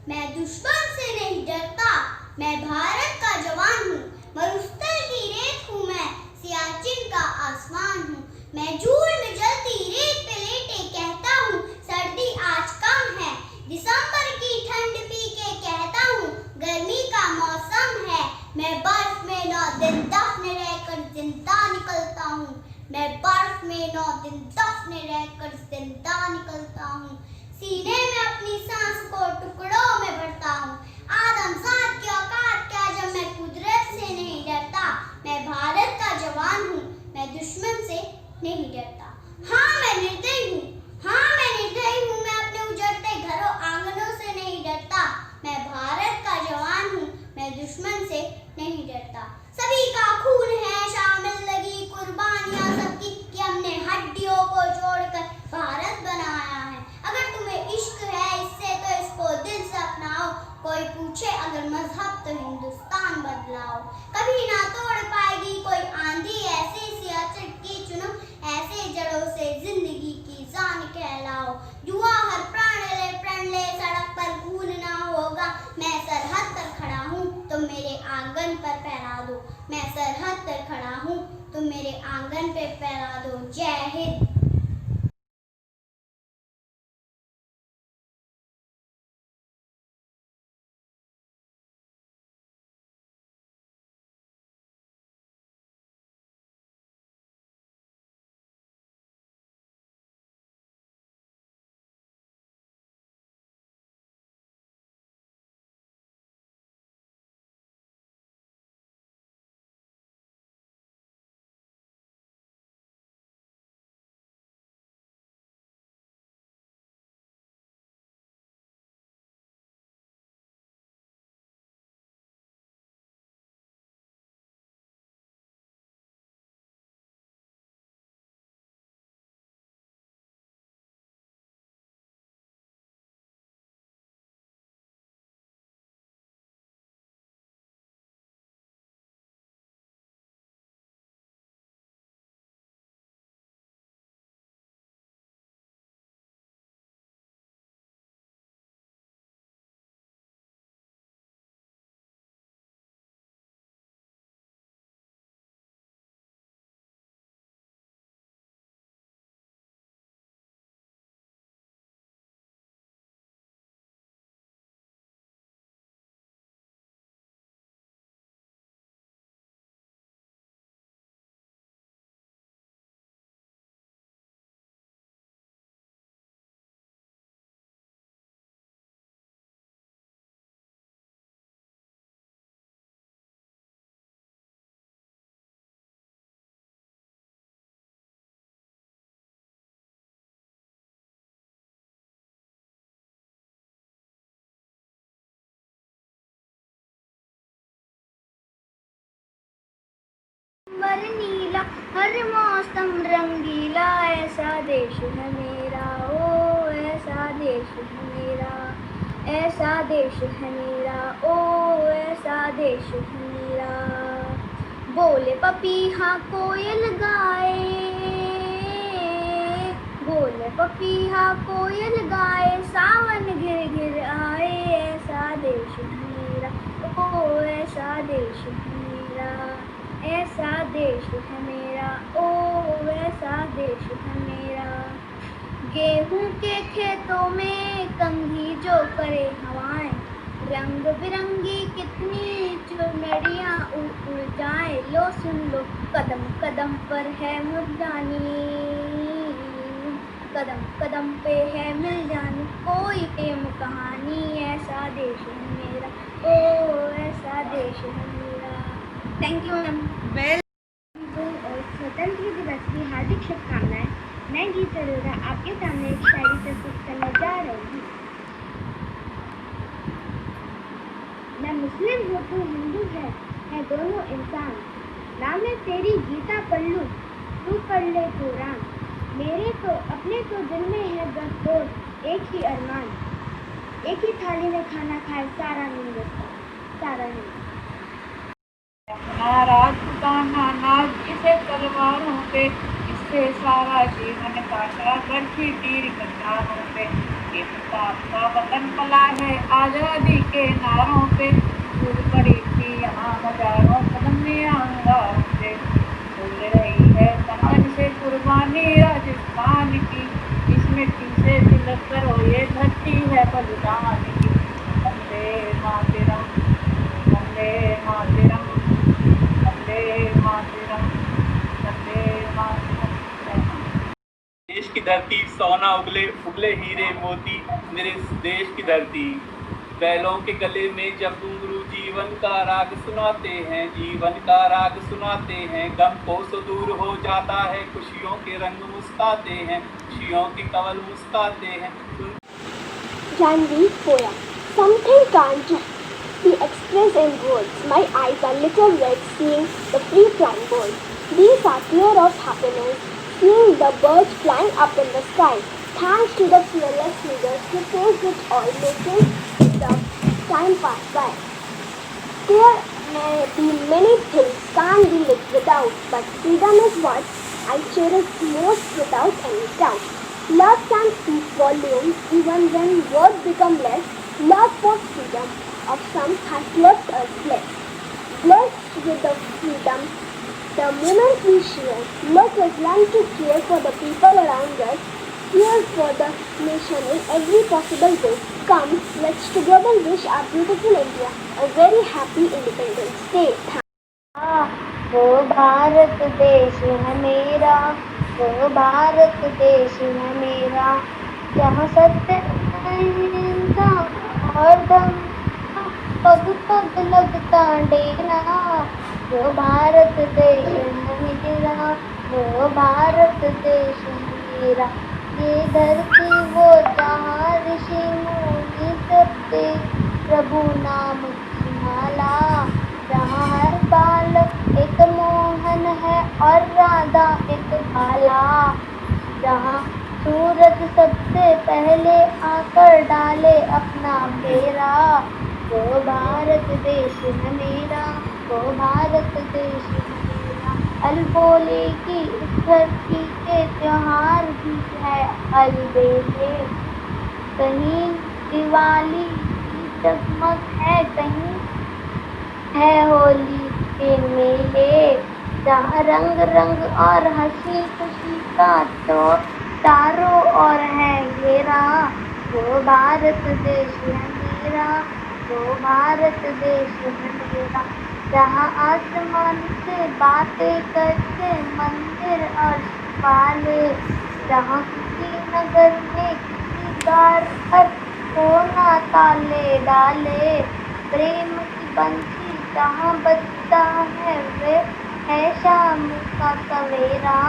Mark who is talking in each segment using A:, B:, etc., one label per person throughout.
A: मैं दुश्मन से नहीं डरता, मैं भारत का जवान हूँ। मरुस्थल की रेत हूँ मैं, सियाचिन का आसमान हूँ। मैं जूड़ में जलती रेत पे लेटे कहता हूँ, सर्दी आज कम है। दिसंबर की ठंड पी के कहता हूँ, गर्मी का मौसम है। मैं बर्फ में 9 दिन दफन रहकर जिंदा निकलता हूँ। मैं बर्फ में 9 दिन दफन रहकर जिंदा निकलता हूँ। सीने में अपनी सांस को टुकड़ों में भरता हूँ। आदमजाद की औकात क्या जब मैं कुदरत से नहीं डरता। मैं भारत का जवान हूँ, मैं दुश्मन से नहीं डरता। हाँ मैं निर्दयी हूँ, हाँ मैं निर्दयी हूँ। मैं अपने उजड़ते घरों आंगनों से नहीं डरता। मैं भारत का जवान हूँ, मैं दुश्मन से नहीं डरता। सभी का खून है शामिल, लगी कुर्बानियां सबकी कि हमने हड्डियों को जोड़कर भारत बनाया है। अगर तुम्हें इश्क है इससे तो इसको दिल से अपनाओ। कोई पूछे अगर मजहब तो हिंदुस्तान बदलाओ। कभी ना तोड़ पाएगी कोई आंधी ऐसी, सियाचिन की चुनो ऐसे जड़ों से जिंदगी की जान कहलाओ। जुआ हर प्रण ले सड़क पर खून ना होगा। मैं सरहद पर खड़ा हूँ तुम मेरे आंगन पर फहरा दो। मैं सरहद पर खड़ा हूँ तुम मेरे आंगन पे फहरा दो। जय हिंद।
B: नीला हर मौसम रंगीला, ऐसा देश है मेरा, ओ ऐसा देश है मेरा, ऐसा देश है मेरा, ओ ऐसा देश है मेरा। बोले पपीहा कोयल गाए, बोले पपीहा कोयल गाए, सावन घिर घिर आए, ऐसा देश है मेरा, ओ ऐसा देश है मेरा, ऐसा देश है मेरा, ओ ऐसा देश है मेरा। गेहूं के खेतों में कंघी जो करे हवाएं, रंग बिरंगी कितनी चुनरियां उड़ उड़ जाए। लो सुन लो कदम कदम पर है मुर्दानी, कदम कदम पे है मिल जानी कोई प्रेम कहानी, ऐसा देश है मेरा, ओ ऐसा देश है मेरा। Thank you ma'am. और स्वतंत्र दिवस की हार्दिक शुभकामनाएं। मैं गीता अरोरा आपके सामने एक शायरी प्रस्तुत करने जा रही हूँ। मैं मुस्लिम हूँ तू हिंदू है दोनों इंसान। नाम है तेरी गीता पढ़ लूँ तू पढ़ ले कुरान। मेरे तो अपने तो दिल में है बस दो एक ही अरमान, एक ही थाली में खाना खाए सारा हिंदुस्तान, सारा हिंदुस्तान।
C: नाराज खुदाना नाज इसे तलवारों पे, इससे सारा जीवन काटा बरफी तीर कटारों पे। इंसाफ का वतन पला है आज़ादी के नारों पे, दूर पड़ी थी यहाँ हजारों कदमियाँ अंगारों से, भूल रही है तमन से कुर्बानी राजस्थान की, इस मिट्टी से तिलक करो ये धरती है बलिदान की। वंदे मातरम, वंदे मातरम, वंदे मातरम, वंदे मातरम।
D: देश की धरती सोना उगले उगले हीरे मोती, मेरे देश की धरती। बैलों के गले में जब घुंघरू जीवन का राग सुनाते हैं, जीवन का राग सुनाते हैं, गम को सो दूर हो जाता है, खुशियों के रंग मुस्काते हैं, खुशियों के कवल मुस्काते हैं।
B: Janvi poem. Something can't be expressed in words. My eyes are little red seeing the free flying birds. These are tears of happiness, seeing the birds flying up in the sky. Thanks to the fearless leaders who faced it all, making the time pass by. There may be many things can't be lived without, but freedom is what I cherish most without any doubt. Love can speak volumes even when words become less. Love for freedom of some has left us blessed. Blessed with the freedom, the moment we share. Let us learn to care for the people around us, care for the nation in every possible way. Come, let's together wish our beautiful India a very happy Independence Day.
E: वो भारत देश है मेरा, वो भारत देश है मेरा, जहाँ सत्य अहिंसा और धर्म पग पग लगता डेरा। वो भारत देश है मेरा, वो भारत देश है मेरा, ये धरती वो जहाँ ऋषि मुनि जपते प्रभु नाम की माला, जहाँ हर बालक एक मोहन है और राधा एक बाला, जहाँ सूरज सबसे पहले आकर डाले अपना फेरा। वो भारत देश है मेरा, वो भारत देश है मेरा, अलबोले की इस धरती के त्योहार भी है अलबेले। कहीं दिवाली की जगमग है, कहीं है होली के मेले, जहाँ रंग रंग और हंसी खुशी का तो चारों ओर है घेरा। वो भारत देश है मेरा, वो भारत देश है मेरा, जहाँ आसमान से बातें करके मंदिर और वाले, जहाँ किसी नगर में किसी द्वार पर कोना ताले डाले, प्रेम की बंसी जहाँ बजता है वे है शाम का सवेरा।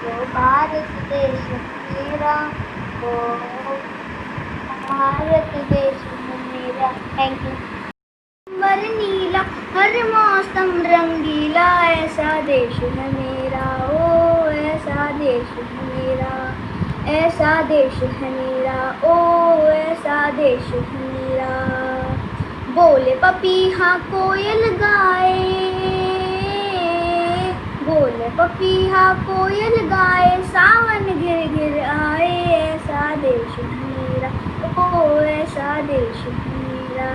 E: वो भारत देश है मेरा, वो भारत देश है मेरा। Thank you.
B: अंबर नीला हर मौसम रंगीला, ऐसा देश है मेरा, ओ ऐसा देश है मेरा, ऐसा देश है मेरा, ओ ऐसा देश है मेरा। बोले पपीहा कोयल गाए, बोले पपीहा कोयल गाए, सावन घिर घिर आए, ऐसा देश है मेरा, ओ ऐसा देश है मेरा,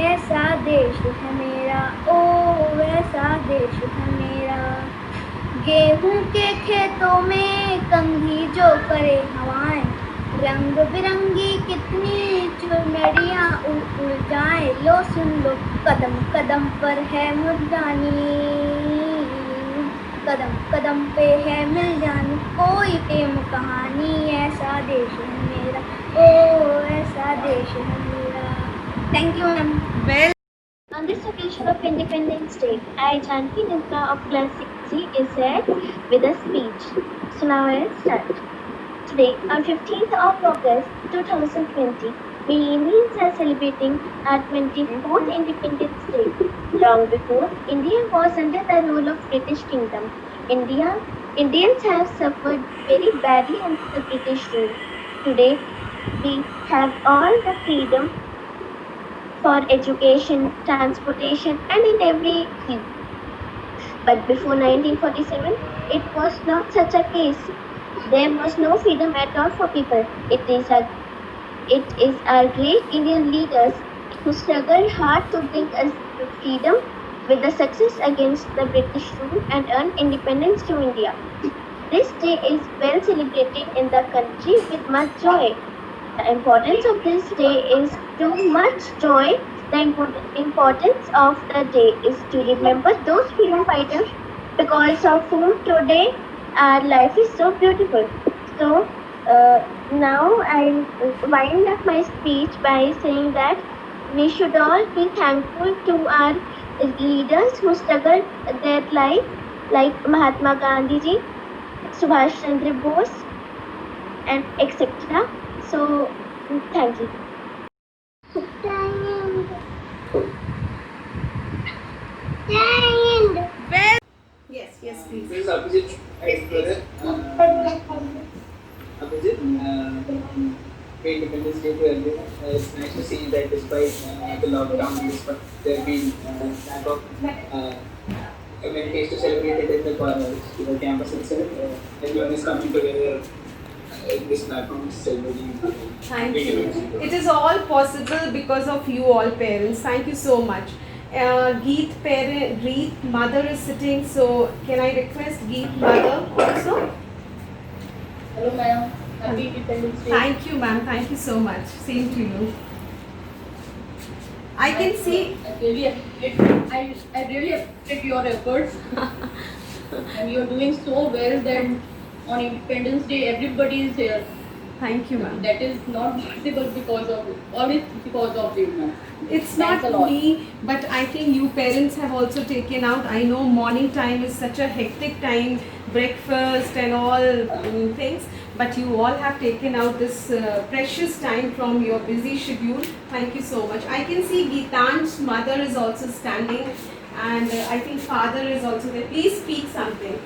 B: ऐसा देश है मेरा, ओ ऐसा देश है मेरा। गेहूं के खेतों में कंघी जो करे हवाएं, रंग बिरंगी कितनी चुनरियाँ उड़ उड़ जाए। लो सुन लो कदम कदम पर है मुर्जानी, कदम कदम पे है मिल जानी कोई प्रेम कहानी, ऐसा देश है मेरा, ओ ऐसा देश है मेरा। Thank you ma'am.
E: On this occasion of Independence Day, I, Janvi Nilka of Class 6C, is here with a speech. So now let's start. Today, on 15th of August 2020, we Indians are celebrating our 24th Independence Day. Long before, India was under the rule of British Kingdom. Indians have suffered very badly under the British rule. Today, we have all the freedom for education, transportation, and in everything. But before 1947, it was not such a case. There was no freedom at all for people. It is a It is our great Indian leaders who struggled hard to bring us to freedom with the success against the British rule and earn independence to India. This day is well celebrated in the country with much joy. The importance of this day is too much joy. The importance of the day is to remember those freedom fighters because of whom today our life is so beautiful. So now I wind up my speech by saying that we should all be thankful to our leaders who struggled their life, like Mahatma Gandhi ji, Subhash Chandra Bose, and etc. So, thank you.
F: Yes, yes, please.
G: This is Abhijit. Abhijit, Independence Day to everyone. It's nice to see that despite the lockdown, despite there being lack of amenities to celebrate it in the campus itself, everyone is coming together in this platform celebrating.
F: Thank you. It is all possible because of you all parents. Thank you so much. Geet mother is sitting, so can I request Geet mother also?
H: Hello, ma'am. Happy Independence Day.
F: Thank you, ma'am. Thank you so much. Same to you. I can see.
H: I really appreciate your efforts, and you're doing so well that on Independence Day everybody is here.
F: Thank you, ma'am.
H: That is not possible because of you, ma'am.
F: It's
H: Thanks
F: not
H: a lot.
F: me, but I think you parents have also taken out. I know morning time is such a hectic time, breakfast and all things, but you all have taken out this precious time from your busy schedule. Thank you so much. I can see Geetan's mother is also standing, and I think father is also there. Please speak something.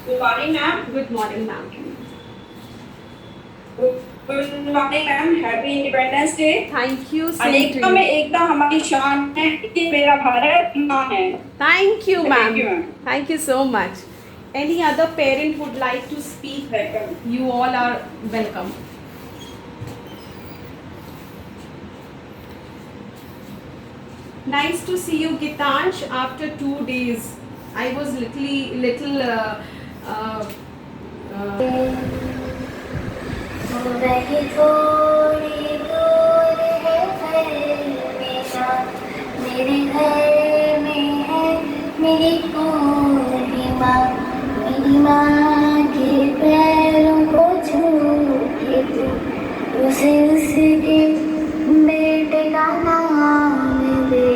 I: Good morning, ma'am.
F: Good morning, ma'am.
I: Good morning, ma'am. Happy Independence Day.
F: Thank you. Same to
I: अनेकता में
F: you.
I: एकता हमारी शान है, ये मेरा भारत माँ है.
F: Thank you, ma'am.
I: Thank you, ma'am.
F: Thank you so much. Any other parent would like to speak?
I: Welcome.
F: You all are welcome. Nice to see you, Gitansh, after 2 days. I was little
B: वही थोड़ी दूर है घर मेरा, मेरे घर में है मेरी पूरी माँ के पैरों को छू के तू उसे उसके बेटे का नाम दे।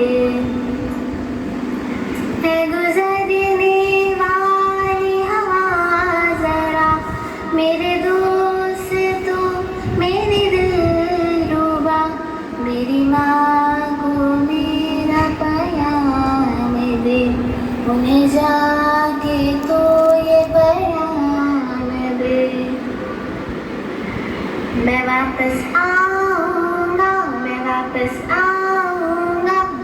B: है गुजरने वाली हवा जरा मेरे दोस्त तो मेरे दिलरुबा, मेरी माँ को मेरा प्याम दे, उन्हें जाके तो ये प्याम दे। मैं वापस आऊँगा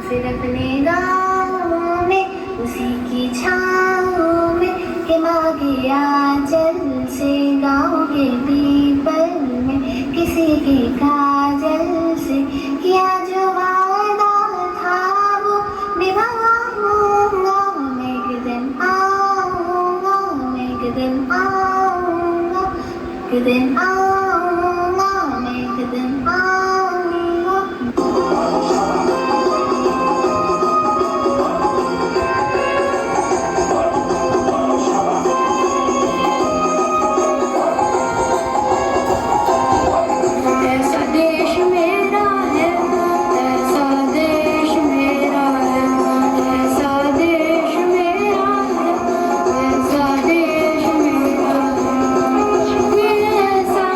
B: फिर अपने गाँव में, उसी की छाँव में कि माँ के आंचल से, गाँव के पीपल में किसी के काजल से किया जो वादा था वो निभाऊंगा। मैं एक दिन आऊँगा, मैं एक दिन आऊँगा, एक दिन आऊँगा, मैं एक दिन आऊँगा। ऐसा देश मेरा है, ऐसा देश मेरा है, ऐसा देश मेरा है, ऐसा देश मेरा है, ये ऐसा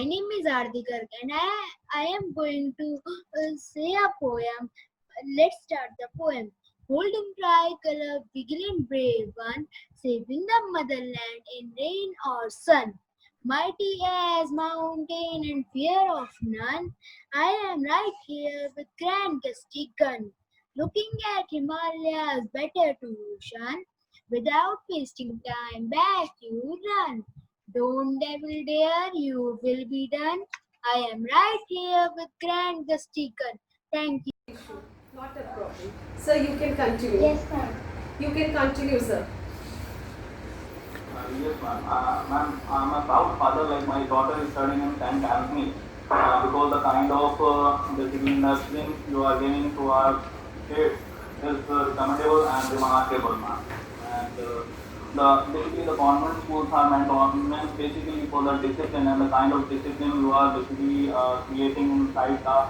B: My name is Ardi Garg and I am going to say a poem. Let's start the poem. Holding tricolor, vigilant brave one, saving the motherland in rain or sun. Mighty as mountain and fear of none, I am right here with grand gusty gun. Looking at Himalayas better to shun, without wasting time back you run. Don't devil dare, you will be done. I am right here with grand gusty gun. Thank you.
F: Not a problem. Sir, you can continue.
E: Yes, ma'am.
F: You can continue, sir.
D: Yes, ma'am. Ma'am, I'm a proud father. Like my daughter is studying in 10th Academy. Because the kind of basically nurturing you are giving to our kids is commendable and remarkable, ma'am. And basically the convent schools are meant basically for the discipline and the kind of discipline you are basically creating inside the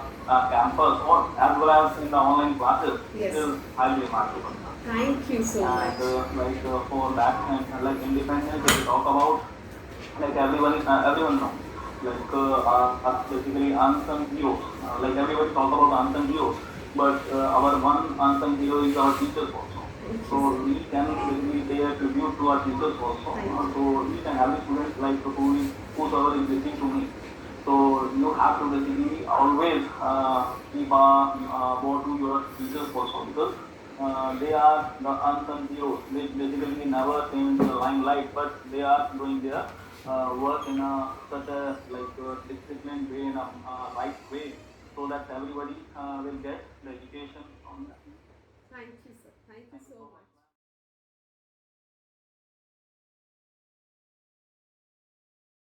D: campus or as well as in the online classes.
F: Yes.
D: Is highly remarkable.
F: Thank you so much.
D: And for that and like independence, if we talk about like everyone knows basically unsung heroes. Like everybody talk about unsung heroes, but our one unsung hero is our teachers also. So we can basically pay a tribute to our teachers also. So each and every student like whosoever is listening to me. So you have to basically always keep a word to your teachers also because they are the unsung heroes. They basically never came into the limelight, but they are doing their work in such a disciplined way, in a right way, so that everybody will get the education on that.
F: Thank you, sir. Thank you so much.